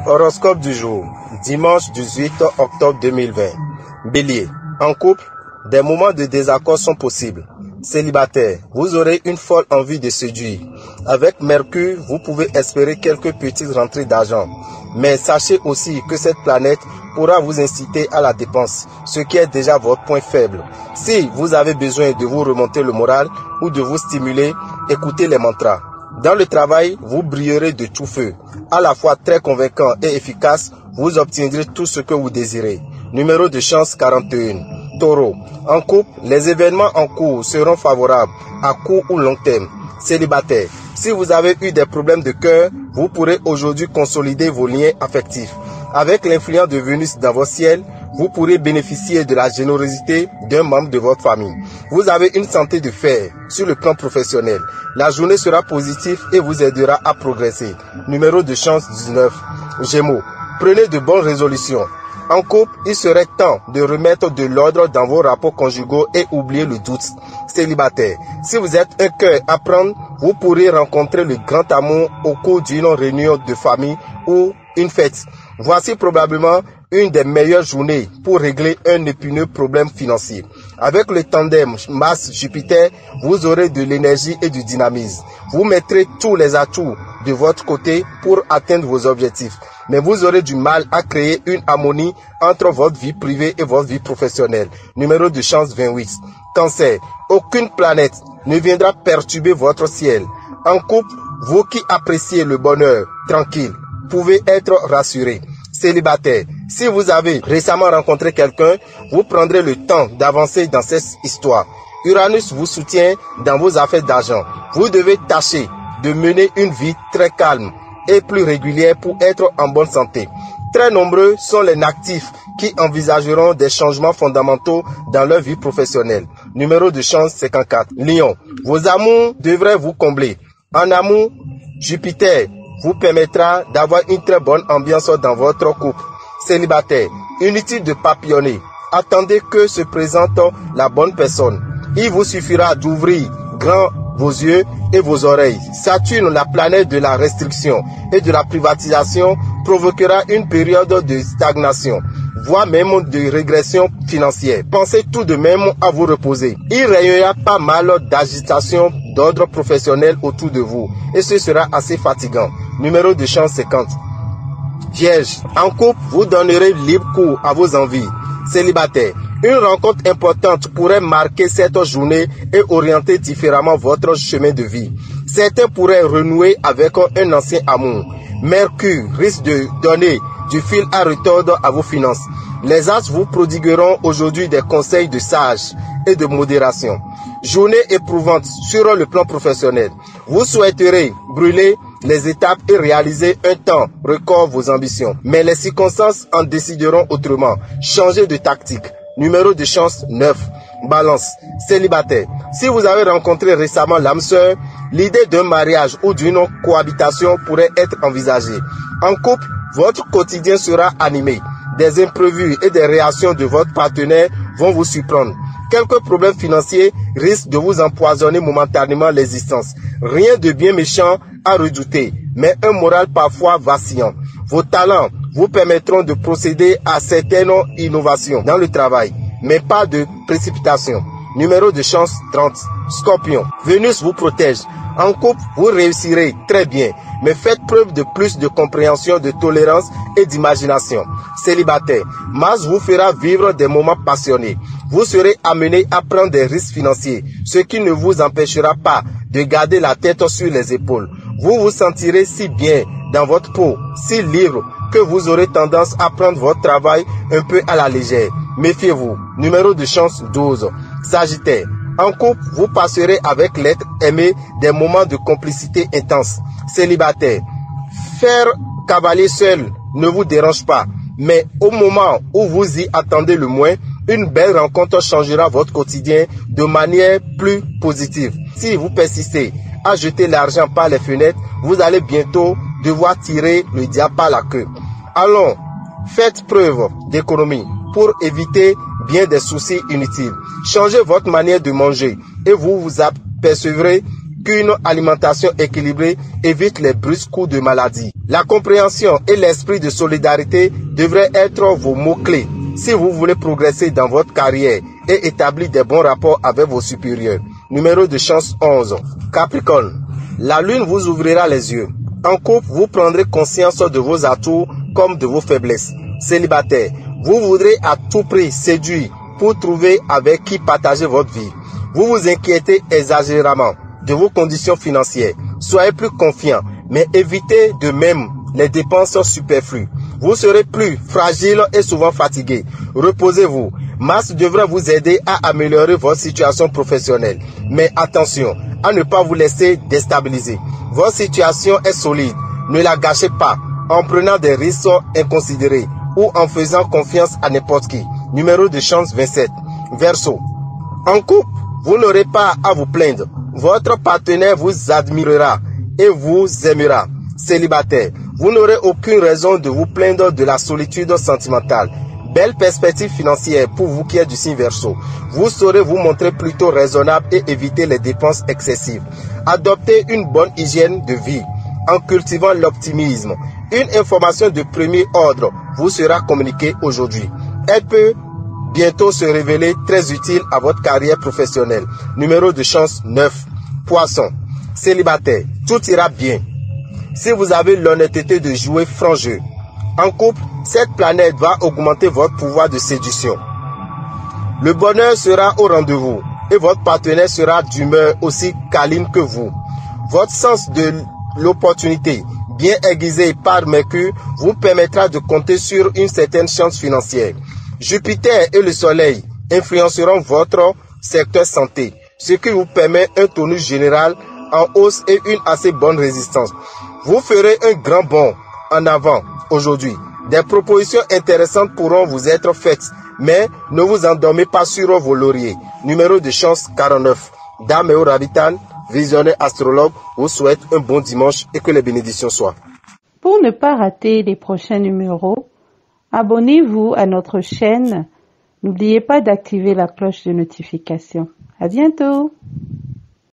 Horoscope du jour, dimanche 18 octobre 2020. Bélier, en couple, des moments de désaccord sont possibles. Célibataire, vous aurez une folle envie de séduire. Avec Mercure, vous pouvez espérer quelques petites rentrées d'argent. Mais sachez aussi que cette planète pourra vous inciter à la dépense, ce qui est déjà votre point faible. Si vous avez besoin de vous remonter le moral ou de vous stimuler, écoutez les mantras. Dans le travail, vous brillerez de tout feu. À la fois très convaincant et efficace, vous obtiendrez tout ce que vous désirez. Numéro de chance 41. Taureau. En couple, les événements en cours seront favorables à court ou long terme. Célibataire. Si vous avez eu des problèmes de cœur, vous pourrez aujourd'hui consolider vos liens affectifs. Avec l'influence de Vénus dans votre ciel, vous pourrez bénéficier de la générosité d'un membre de votre famille. Vous avez une santé de fer sur le plan professionnel. La journée sera positive et vous aidera à progresser. Numéro de chance 19. Gémeaux. Prenez de bonnes résolutions. En couple, il serait temps de remettre de l'ordre dans vos rapports conjugaux et oublier le doute. Célibataire. Si vous êtes un cœur à prendre, vous pourrez rencontrer le grand amour au cours d'une réunion de famille ou une fête. Voici probablement une des meilleures journées pour régler un épineux problème financier. Avec le tandem Mars-Jupiter, vous aurez de l'énergie et du dynamisme. Vous mettrez tous les atouts de votre côté pour atteindre vos objectifs. Mais vous aurez du mal à créer une harmonie entre votre vie privée et votre vie professionnelle. Numéro de chance 28. Cancer. Aucune planète ne viendra perturber votre ciel. En couple, vous qui appréciez le bonheur tranquille, pouvez être rassurés. Célibataire, si vous avez récemment rencontré quelqu'un, vous prendrez le temps d'avancer dans cette histoire. Uranus vous soutient dans vos affaires d'argent. Vous devez tâcher de mener une vie très calme et plus régulière pour être en bonne santé. Très nombreux sont les natifs qui envisageront des changements fondamentaux dans leur vie professionnelle. Numéro de chance 54. Lion, vos amours devraient vous combler. En amour, Jupiter vous permettra d'avoir une très bonne ambiance dans votre couple. Célibataire, inutile de papillonner. Attendez que se présente la bonne personne. Il vous suffira d'ouvrir grand vos yeux et vos oreilles. Saturne, la planète de la restriction et de la privatisation, provoquera une période de stagnation, voire même de régression financière. Pensez tout de même à vous reposer. Il régnera pas mal d'agitation d'ordre professionnel autour de vous et ce sera assez fatigant. Numéro de chance 50. Vierge, en couple, vous donnerez libre cours à vos envies. Célibataire, une rencontre importante pourrait marquer cette journée et orienter différemment votre chemin de vie. Certains pourraient renouer avec un ancien amour. Mercure risque de donner du fil à retordre à vos finances. Les as vous prodigueront aujourd'hui des conseils de sage et de modération. Journée éprouvante sur le plan professionnel. Vous souhaiterez brûler les étapes et réaliser un temps record vos ambitions. Mais les circonstances en décideront autrement. Changez de tactique. Numéro de chance 9. Balance. Célibataire. Si vous avez rencontré récemment l'âme sœur, l'idée d'un mariage ou d'une cohabitation pourrait être envisagée. En couple, votre quotidien sera animé. Des imprévus et des réactions de votre partenaire vont vous surprendre. Quelques problèmes financiers risquent de vous empoisonner momentanément l'existence. Rien de bien méchant à redouter, mais un moral parfois vacillant. Vos talents vous permettront de procéder à certaines innovations dans le travail, mais pas de précipitation. Numéro de chance 30. Scorpion. Vénus vous protège. En couple, vous réussirez très bien, mais faites preuve de plus de compréhension, de tolérance et d'imagination. Célibataire. Mars vous fera vivre des moments passionnés. Vous serez amené à prendre des risques financiers, ce qui ne vous empêchera pas de garder la tête sur les épaules. Vous vous sentirez si bien dans votre peau, si libre, que vous aurez tendance à prendre votre travail un peu à la légère. Méfiez-vous. Numéro de chance 12. Sagittaire. En couple, vous passerez avec l'être aimé des moments de complicité intense. Célibataire. Faire cavalier seul ne vous dérange pas, mais au moment où vous y attendez le moins, une belle rencontre changera votre quotidien de manière plus positive. Si vous persistez à jeter l'argent par les fenêtres, vous allez bientôt devoir tirer le diable par la queue. Allons, faites preuve d'économie pour éviter bien des soucis inutiles. Changez votre manière de manger et vous vous apercevrez qu'une alimentation équilibrée évite les brusques coups de maladie. La compréhension et l'esprit de solidarité devraient être vos mots-clés si vous voulez progresser dans votre carrière et établir des bons rapports avec vos supérieurs. Numéro de chance 11. Capricorne. La lune vous ouvrira les yeux. En couple, vous prendrez conscience de vos atouts comme de vos faiblesses. Célibataire, vous voudrez à tout prix séduire pour trouver avec qui partager votre vie. Vous vous inquiétez exagérément de vos conditions financières. Soyez plus confiant, mais évitez de même les dépenses superflues. Vous serez plus fragile et souvent fatigué. Reposez-vous. Mars devrait vous aider à améliorer votre situation professionnelle. Mais attention à ne pas vous laisser déstabiliser. Votre situation est solide. Ne la gâchez pas en prenant des risques inconsidérés ou en faisant confiance à n'importe qui. Numéro de chance 27. Verseau. En couple, vous n'aurez pas à vous plaindre. Votre partenaire vous admirera et vous aimera. Célibataire, vous n'aurez aucune raison de vous plaindre de la solitude sentimentale. Belle perspective financière pour vous qui êtes du signe Verseau. Vous saurez vous montrer plutôt raisonnable et éviter les dépenses excessives. Adoptez une bonne hygiène de vie en cultivant l'optimisme. Une information de premier ordre vous sera communiquée aujourd'hui. Elle peut bientôt se révéler très utile à votre carrière professionnelle. Numéro de chance 9. Poisson. Célibataire, tout ira bien si vous avez l'honnêteté de jouer franc jeu. En couple, cette planète va augmenter votre pouvoir de séduction. Le bonheur sera au rendez-vous et votre partenaire sera d'humeur aussi câline que vous. Votre sens de l'opportunité, bien aiguisé par Mercure, vous permettra de compter sur une certaine chance financière. Jupiter et le Soleil influenceront votre secteur santé, ce qui vous permet un tonus général en hausse et une assez bonne résistance. Vous ferez un grand bond en avant aujourd'hui. Des propositions intéressantes pourront vous être faites, mais ne vous endormez pas sur vos lauriers. Numéro de chance 49. Dame et Rabitan, visionnaire astrologue, vous souhaite un bon dimanche et que les bénédictions soient. Pour ne pas rater les prochains numéros, abonnez-vous à notre chaîne. N'oubliez pas d'activer la cloche de notification. À bientôt!